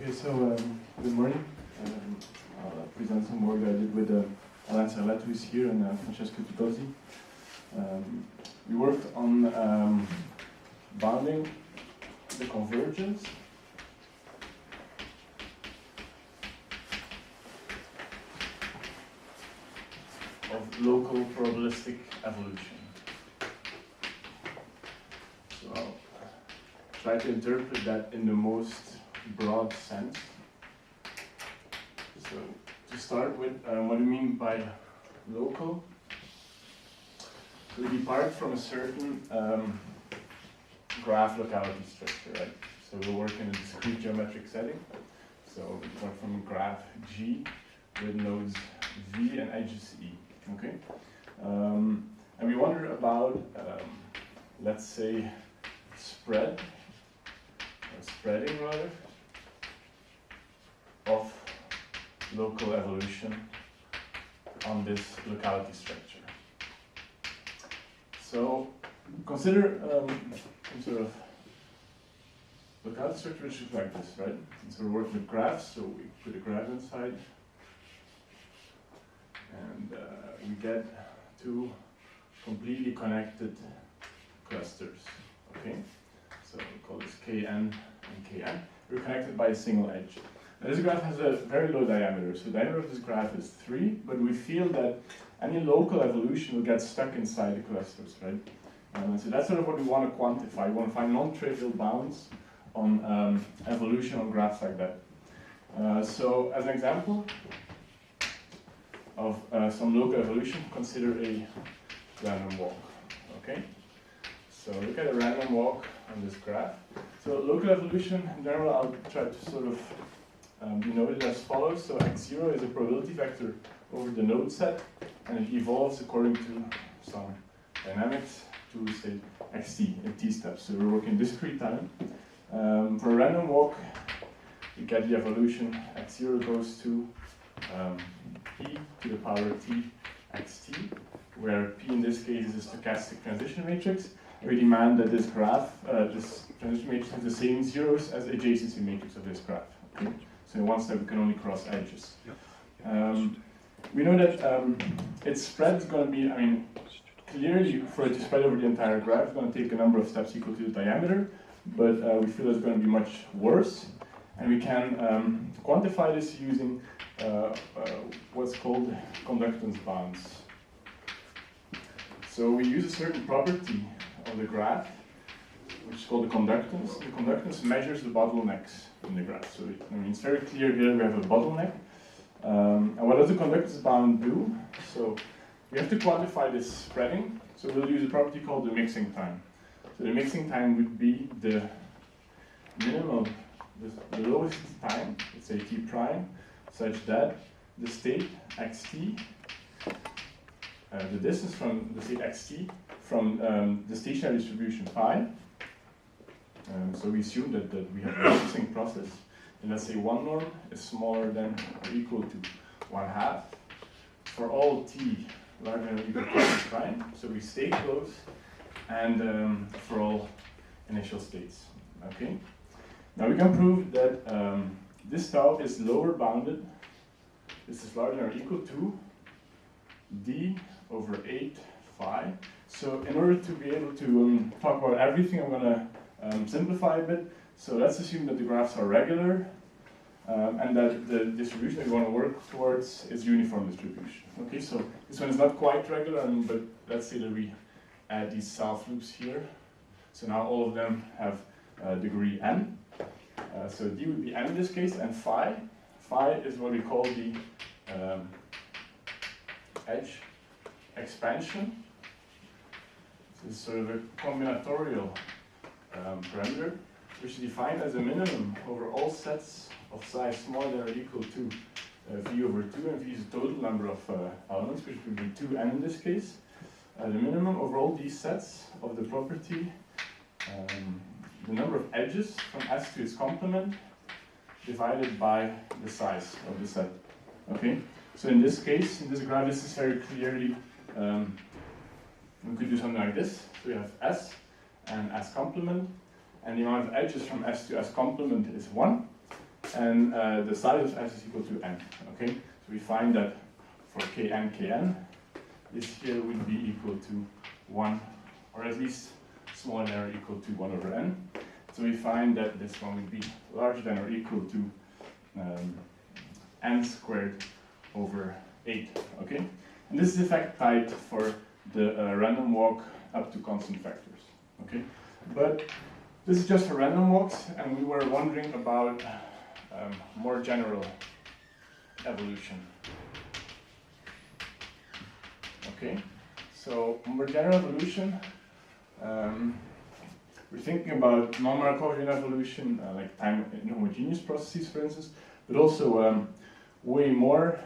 Okay, so good morning. I'll present some work that I did with Alain Serlet, who is here, and Francesco Tutozzi. We worked on bounding the convergence of local probabilistic evolution. So I'll try to interpret that in the most broad sense. So to start with, what do you mean by local? So we depart from a certain graph locality structure, right? So we'll work in a discrete geometric setting. So we start from a graph G with nodes V and edges E, okay? And we wonder about, let's say, spreading rather, of local evolution on this locality structure. So consider some sort of locality structure which looks like this, right? So we're working with graphs, so we put a graph inside, and we get two completely connected clusters, okay? So we call this Kn and Kn. We're connected by a single edge. Now this graph has a very low diameter, so the diameter of this graph is 3, but we feel that any local evolution will get stuck inside the clusters, right? So that's sort of what we want to quantify. We want to find non-trivial bounds on evolution on graphs like that. So as an example of some local evolution, consider a random walk, okay? So look at a random walk on this graph. So local evolution, in general, I'll try to sort of denote it as follows. So x0 is a probability vector over the node set, and it evolves according to some dynamics to, say, xt in t steps. So we're working discrete time. For a random walk, you get the evolution x0 goes to p to the power t xt, where p in this case is a stochastic transition matrix. We demand that this graph, this transition matrix, has the same zeros as the adjacency matrix of this graph. Okay? So in one step, we can only cross edges. We know that its spread is going to be, clearly for it to spread over the entire graph, it's going to take a number of steps equal to the diameter, but we feel it's going to be much worse. And we can quantify this using what's called conductance bounds. So we use a certain property of the graph, which is called the conductance. The conductance measures the bottlenecks in the graph. So it's very clear here we have a bottleneck. And what does the conductance bound do? So we have to quantify this spreading. So we'll use a property called the mixing time. So the mixing time would be the minimum, the lowest time, let's say t prime, such that the state xt, the distance from the state xt from the stationary distribution phi. So we assume that we have a mixing process, and let's say one norm is smaller than or equal to 1/2 for all t larger than or equal to t prime. So we stay close, and for all initial states. Okay. Now we can prove that this tau is lower bounded. This is larger than or equal to d over 8 phi. So in order to be able to talk about everything, I'm going to simplify a bit. So let's assume that the graphs are regular, and that the distribution that we want to work towards is uniform distribution. Okay, so this one is not quite regular, but let's say that we add these self loops here. So now all of them have degree n. So d would be n in this case, and phi. Phi is what we call the edge expansion. This is sort of a combinatorial parameter, which is defined as a minimum over all sets of size smaller than or equal to v over 2, and v is the total number of elements, which would be 2n in this case. The minimum over all these sets of the property, the number of edges from S to its complement, divided by the size of the set. Okay, so in this case, in this graph, this is very clearly, we could do something like this. So we have S and S complement, and the amount of edges from S to S complement is 1. and the size of S is equal to n. Okay, so we find that for kn, this here would be equal to 1, or at least smaller than or equal to 1 over n. So we find that this one would be larger than or equal to n squared over 8. Okay, and this is in fact tight for the random walk up to constant factors. Okay, but this is just for random walks, and we were wondering about more general evolution. Okay, so more general evolution, we're thinking about non-Markovian evolution, like time inhomogeneous processes, for instance, but also way more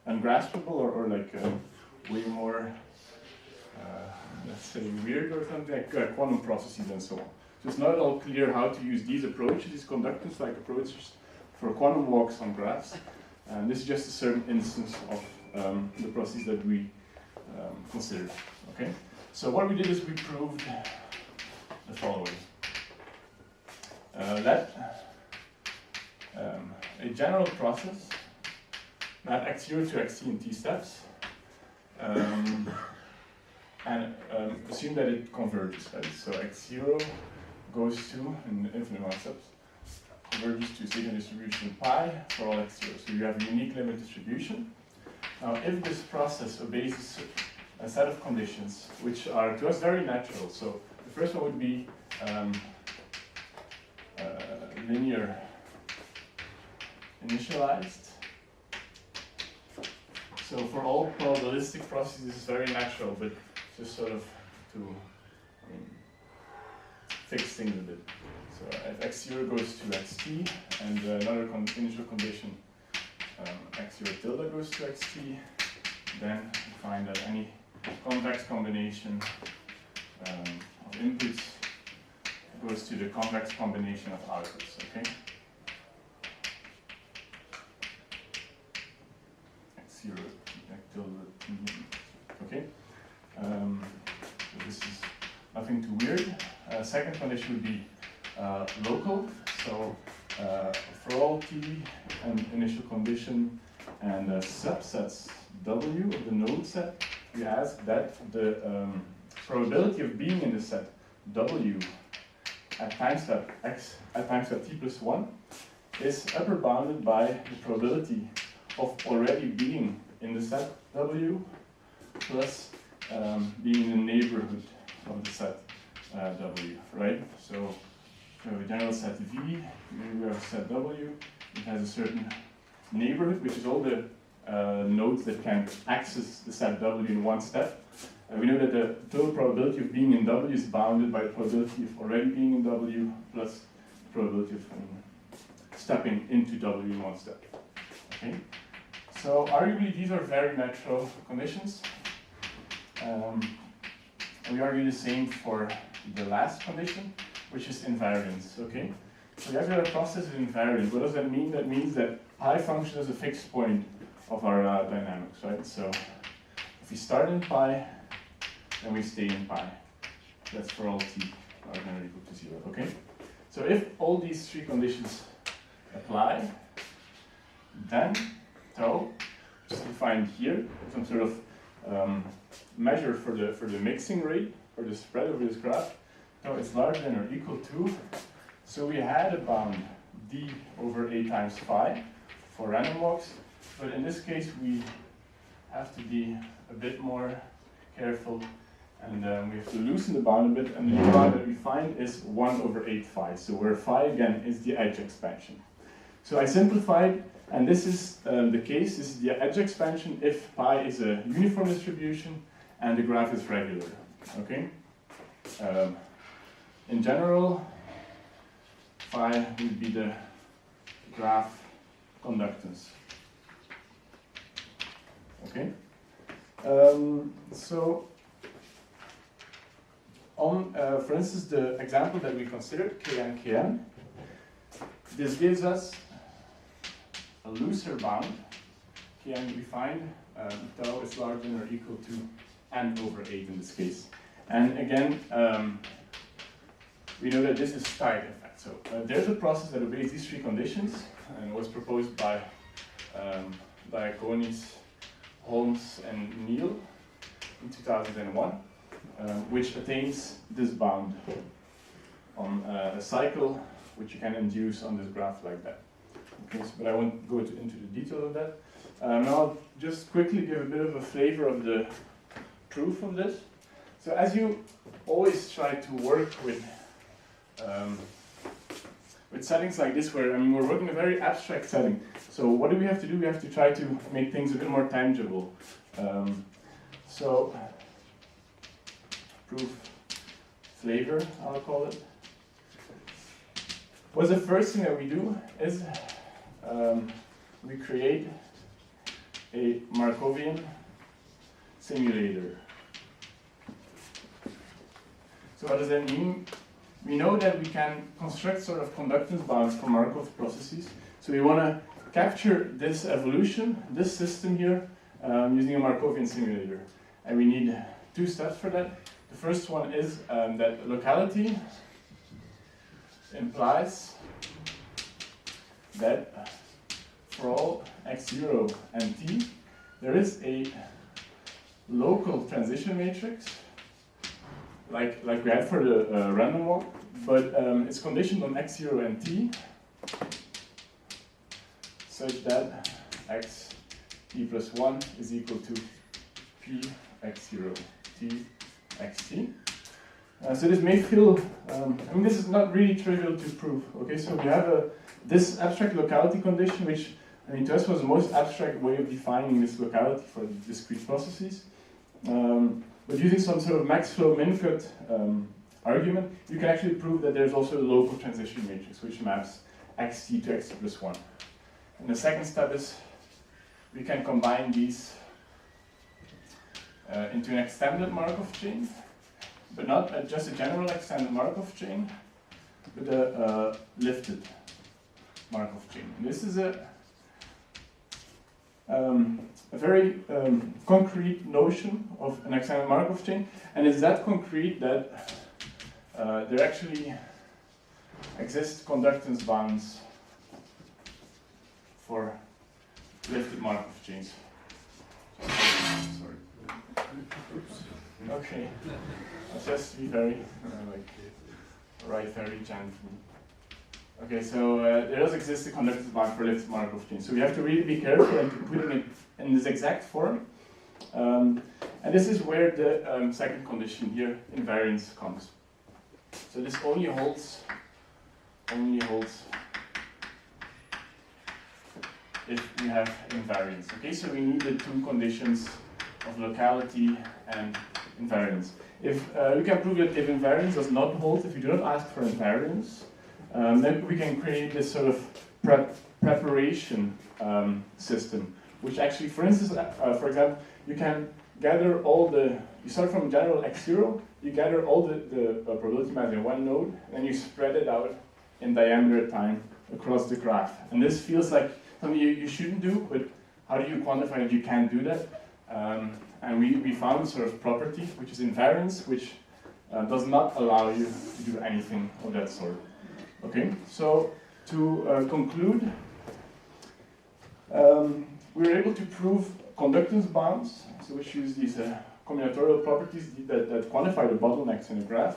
ungraspable or like way more, let's say, weird or something, like quantum processes and so on. So it's not at all clear how to use these approaches, these conductance-like approaches, for quantum walks on graphs. And this is just a certain instance of the process that we considered. Okay. So what we did is we proved the following: that a general process that x0 to xt in t steps, and assume that it converges, right? So x0 goes to, in infinite amount of steps, converges to sigma distribution pi for all x0. So you have a unique limit distribution. Now, if this process obeys a set of conditions, which are to us very natural, so the first one would be linear initialized. So for all probabilistic processes, this is very natural, but just sort of to fix things a bit. So if x0 goes to xt, and another initial condition, x0 tilde goes to xt, then we find that any convex combination of inputs goes to the convex combination of outputs. Okay. X0 tilde. Okay. So this is nothing too weird. Second condition would be local. So for all t and initial condition and subsets W of the node set, we ask that the probability of being in the set W at time step x at time step t plus 1 is upper bounded by the probability of already being in the set W plus being in the neighborhood of the set W, right? So we have a general set V, maybe we have a set W, it has a certain neighborhood, which is all the nodes that can access the set W in one step. We know that the total probability of being in W is bounded by the probability of already being in W plus the probability of stepping into W in one step. Okay? So arguably these are very natural conditions. And we argue the same for the last condition, which is invariance. Okay? So we have got a process of invariance. What does that mean? That means that pi function is a fixed point of our dynamics, right? So if we start in pi, then we stay in pi. That's for all t larger than or equal to 0. Okay? So if all these three conditions apply, then tau, which is defined here, some sort of measure for the mixing rate or the spread over this graph, tau is larger than or equal to. So we had a bound d over a times phi for random walks, but in this case we have to be a bit more careful, and we have to loosen the bound a bit, and the new bound that we find is 1 over 8 phi, so where phi again is the edge expansion. So I simplified, and this is the case, this is the edge expansion if pi is a uniform distribution and the graph is regular. Okay? In general, phi would be the graph conductance. Okay? So, on, for instance, the example that we considered, kn, this gives us a looser bound. Kn we find tau is larger than or equal to n over 8 in this case. And again, we know that this is tight, in fact. So there's a process that obeys these three conditions, and was proposed by Diaconis, Holmes, and Neal in 2001, which attains this bound on a cycle which you can induce on this graph like that. Okay, so, but I won't go into the detail of that. Now I'll just quickly give a bit of a flavor of the proof of this. So as you always try to work with settings like this, where we're working in a very abstract setting. So what do we have to do? We have to try to make things a bit more tangible. So proof flavor, I'll call it. What's the first thing that we do is we create a Markovian simulator. So what does that mean? We know that we can construct sort of conductance bounds for Markov processes. So we want to capture this evolution, this system here, using a Markovian simulator. And we need two steps for that. The first one is that locality implies that for all x0 and t, there is a local transition matrix, like we had for the random walk, but it's conditioned on x0 and t, such that x t plus 1 is equal to p x0 t xt. So this may feel, this is not really trivial to prove. Okay, so we have this abstract locality condition, which to us was the most abstract way of defining this locality for discrete processes. But using some sort of max flow min cut argument, you can actually prove that there's also a local transition matrix which maps xt to xt plus 1. And the second step is we can combine these into an extended Markov chain, but not just a general extended Markov chain, but a lifted Markov chain. And this is a very concrete notion of an extended Markov chain, and it's that concrete that there actually exist conductance bounds for lifted Markov chains. Sorry. Okay, I'll just be very very gently. Okay, so there does exist a conductance bound for lifted Markov chains. So we have to really be careful in putting it in this exact form. And this is where the second condition here, invariance, comes. So this only holds if we have invariance. Okay, so we need the two conditions of locality and invariance. If we can prove that if invariance does not hold, if we do not ask for invariance, then we can create this sort of preparation system, which actually, for instance, for example, you can gather all you start from general x0, you gather all the probability mass in one node, and then you spread it out in diameter time across the graph. And this feels like something you shouldn't do, but how do you quantify that you can do that? And we found sort of property, which is invariance, which does not allow you to do anything of that sort. Okay, so to conclude, we were able to prove conductance bounds, so which use these combinatorial properties that quantify the bottlenecks in a graph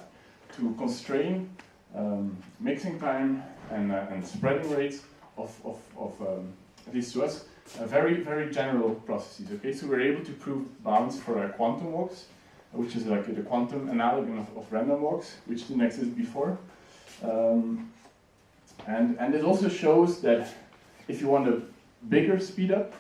to constrain mixing time and spreading rates of at least to us, very, very general processes. Okay, so we're able to prove bounds for quantum walks, which is like the quantum analog of random walks, which didn't exist before. And it also shows that if you want a bigger speed up,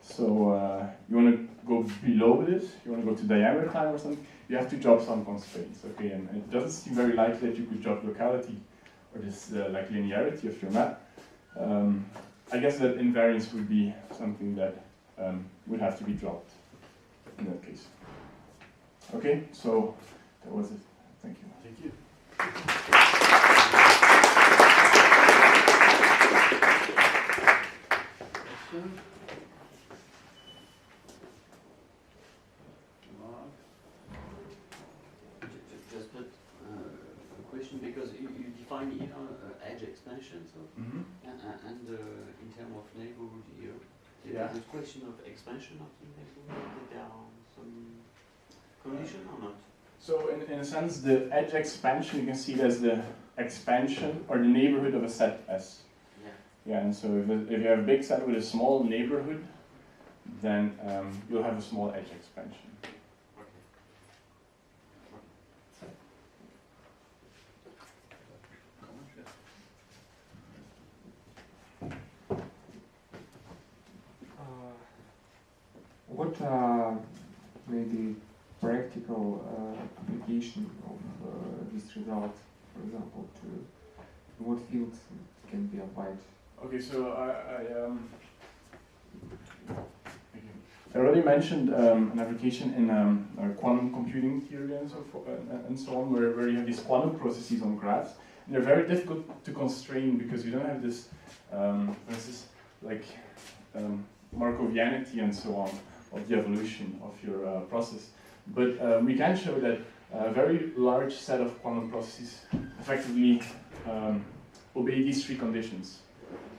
so you want to go below this, you want to go to diameter time or something, you have to drop some constraints. Okay, and it doesn't seem very likely that you could drop locality or this like linearity of your map. I guess that invariance would be something that would have to be dropped in that case. Okay, so that was it. Thank you. Thank you. Question? Mark? Just a question, because you define here edge expansion, so Mhm. and in terms of neighborhood here, Yeah. the question of expansion of the neighborhood, that there are some condition or not? So in a sense, the edge expansion, you can see it as the expansion or the neighborhood of a set S. Yeah. Yeah, and so if you have a big set with a small neighborhood, then you'll have a small edge expansion. What are maybe practical application of this result, for example, to what fields can be applied? Okay, so I already mentioned an application in quantum computing theory and so on, where you have these quantum processes on graphs, and they're very difficult to constrain because you don't have this, for instance, like Markovianity and so on of the evolution of your process. But we can show that a very large set of quantum processes effectively obey these three conditions.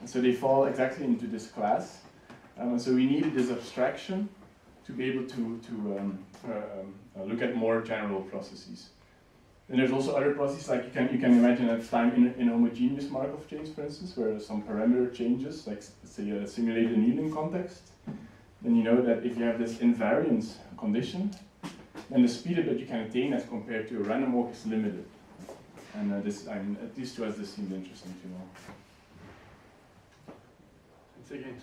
And so they fall exactly into this class. So we needed this abstraction to be able to look at more general processes. And there's also other processes, like you can imagine at time in homogeneous Markov chains, for instance, where some parameter changes, like say a simulated annealing context. Then you know that if you have this invariance condition, then the speed that you can attain as compared to a random walk is limited. And at least to us this seemed interesting to know. Thanks again.